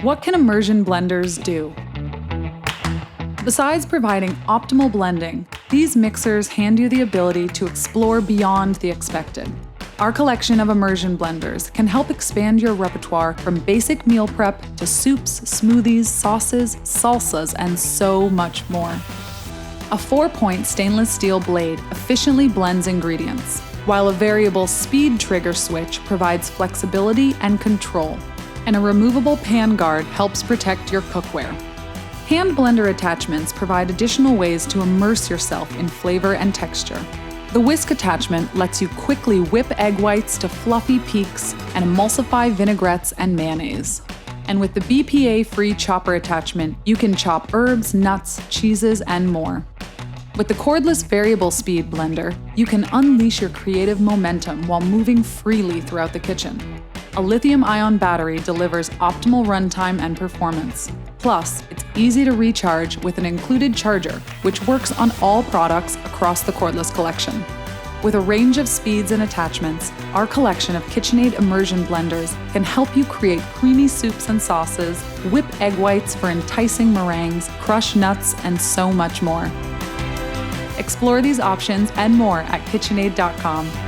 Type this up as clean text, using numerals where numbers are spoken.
What can immersion blenders do? Besides providing optimal blending, these mixers hand you the ability to explore beyond the expected. Our collection of immersion blenders can help expand your repertoire from basic meal prep to soups, smoothies, sauces, salsas, and so much more. A 4-point stainless steel blade efficiently blends ingredients, while a variable speed trigger switch provides flexibility and control, and a removable pan guard helps protect your cookware. Hand blender attachments provide additional ways to immerse yourself in flavor and texture. The whisk attachment lets you quickly whip egg whites to fluffy peaks and emulsify vinaigrettes and mayonnaise. And with the BPA-free chopper attachment, you can chop herbs, nuts, cheeses, and more. With the cordless variable speed blender, you can unleash your creative momentum while moving freely throughout the kitchen. A lithium-ion battery delivers optimal runtime and performance. Plus, it's easy to recharge with an included charger, which works on all products across the Cordless collection. With a range of speeds and attachments, our collection of KitchenAid immersion blenders can help you create creamy soups and sauces, whip egg whites for enticing meringues, crush nuts, and so much more. Explore these options and more at KitchenAid.com.